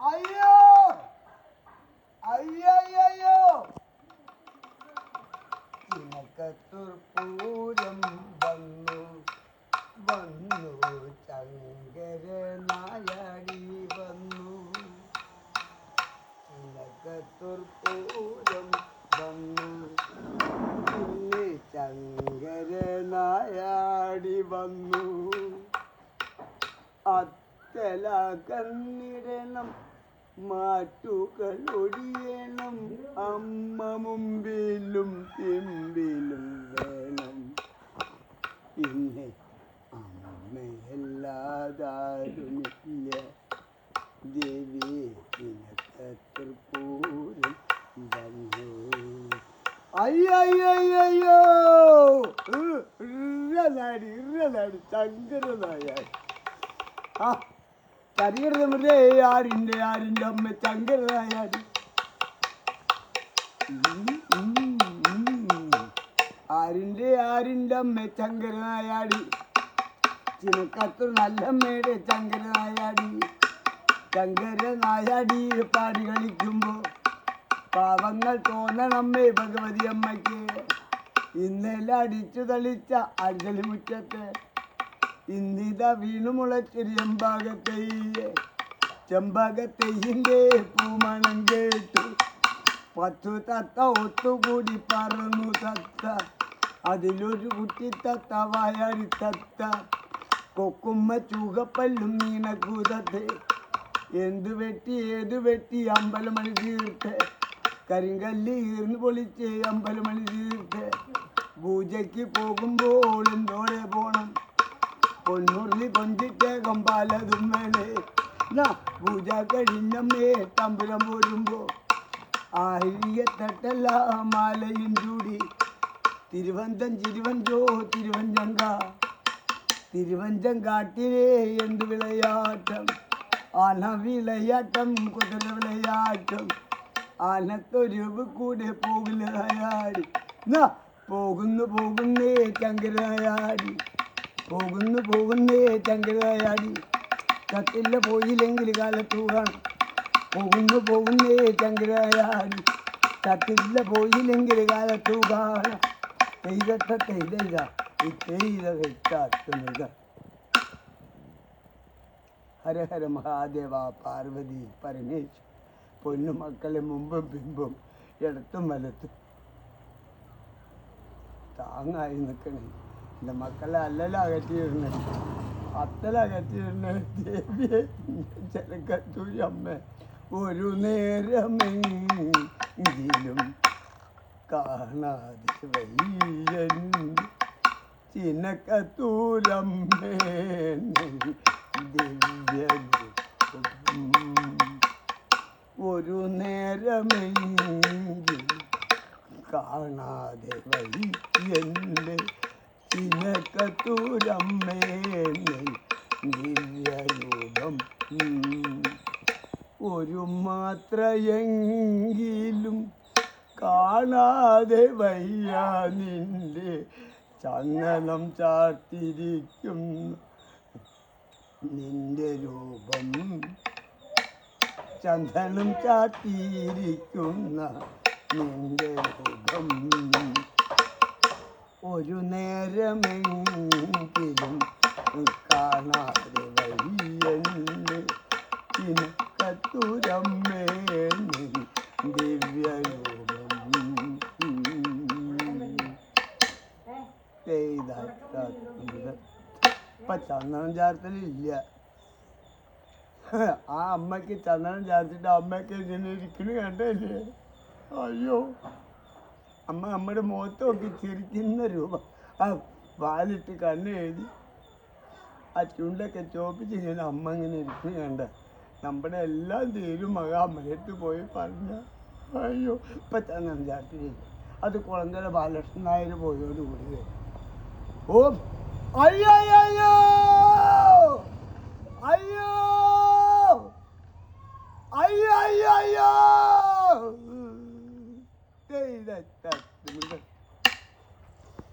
അയ്യോ അയ്യോ ചിനക്കത്തൂർ പൂരം വന്നു വന്നു ചങ്കരനായടി വന്നു ചിനക്കത്തൂർ പൂരം വന്നു ചങ്കരനായടി വന്നു അത്തല കന്നിടണം മാറ്റുകൾ ഒടിയണം അമ്മ മുമ്പിലും പിമ്പിലും വേണം പിന്നെ അമ്മയല്ലാതാരുമില്ല ദേവി നിനക്കത്തൂർ പൂരം വന്നു അയ്യോ ഇറനാടി ചങ്കരനായാടി ആ കരികരുതേ ആരിൻ്റെ അമ്മ ചങ്കരനായാടി ആരിൻ്റെ അമ്മ ചങ്കരനായാടി ചിനക്കത്തൂർ നല്ലമ്മയുടെ ചങ്കരനായാടി പാടി കളിക്കുമ്പോ പാവങ്ങൾ തോന്നണമ്മേ ഭഗവതി അമ്മയ്ക്ക് ഇന്നലെ അടിച്ചു തളിച്ച അഞ്ചലി മുറ്റത്ത് ഇന്നിതാ വീണു മുളച്ചൊരു ചെമ്പകത്തെയ്യിൻ്റെ പൂമണം കേട്ടു 10 തത്ത ഒത്തുകൂടി പറന്നു തത്ത അതിലൊരു കുട്ടി തത്ത വായാടി തത്ത കൊക്കുമ്മ ചൂകപ്പല്ലും മീനക്കൂതത്തെ ഏതു വെട്ടി അമ്പലമണി തീർത്ത് കരിങ്കല്ല് ഈർന്നു പൊളിച്ച് അമ്പലമണി തീർത്ത് പൂജയ്ക്ക് പോകുമ്പോൾ എന്തോടെ പോണം പൊന്നുരുളി കൊഞ്ചിട്ട് കമ്പാലതും വേണേ പൂജ കഴിഞ്ഞമ്മേ തമ്പുരം പോരുമ്പോ ആയിരത്തെട്ടല്ല മാലയും ചൂടി തിരുവഞ്ചങ്കാട്ടിലെ എന്ത് വിളയാട്ടം ആന വിളയാട്ടം കുതിര വിളയാട്ടം ആനത്തൊരുവ് കൂടെ പോകില്ലായാടി പോകുന്നേ ചങ്കരനായാടി ചങ്കരനായാടി കത്തില്ല പോയില്ലെങ്കിൽ കാലത്തു കാണും പോകുന്നേ ചങ്കരനായാടി കത്തില്ല പോയില്ലെങ്കിൽ കാലത്തു കാണാം ഹര ഹര മഹാദേവ പാർവതി പരമേശ്വര പൊന്നുമക്കളെ മുമ്പും പിമ്പും ഇടത്തും വലത്തും താങ്ങായി നിൽക്കണേ എൻ്റെ മക്കളെ അല്ലലകറ്റിയിടണേ അത്തലകറ്റിയിടണേ ദേവിയെ ചിലക്കത്തൂരി അമ്മ ഒരു നേരമെങ്കിലും കാണാതെ വയ്യൻ ചിനക്കത്തൂരമ്മേ ദിവ്യരൂപം ഒരു നേരമെങ്കിൽ കാണാതെ വയ്യൻ്റെ ചിനക്കത്തൂരമ്മേ ദിവ്യരൂപം ഒരു മാത്രയെങ്കിലും കാണാതെ വയ്യ നിന്റെ ചന്ദനം ചാർത്തിരിക്കും നിന്റെ രൂപം ചന്ദനം ചാർത്തിയിരിക്കുന്ന നിന്റെ രൂപം ഒരു നേരമെങ്കിലും കാണാതെ വയ്യൻ്റെ ചിനക്കത്തൂരമ്മേ ദിവ്യരൂപം ഇപ്പം ചന്ദനം ചാർത്തലില്ല ആ അമ്മയ്ക്ക് ചന്ദനം ചാർത്തിട്ട് അമ്മയ്ക്ക് ഇങ്ങനെ ഇരിക്കണ കണ്ടല്ലേ അയ്യോ അമ്മ നമ്മുടെ മുഖത്ത് നോക്കി ചിരിക്കുന്ന രൂപം ആ വാലിട്ട് കണ്ണ് എഴുതി ആ ചുണ്ടൊക്കെ ചോപ്പിച്ച് ഇങ്ങനെ അമ്മ ഇങ്ങനെ ഇരിക്കണ കണ്ട നമ്മുടെ എല്ലാം തീരും മക അമ്മയത്ത് പോയി പറഞ്ഞ അയ്യോ ഇപ്പം ചന്ദനം ചാർത്തില്ല അത് കുളങ്കര ബാലകൃഷ്ണൻ നായർ പോയോടുകൂടി ഓ അയ്യോ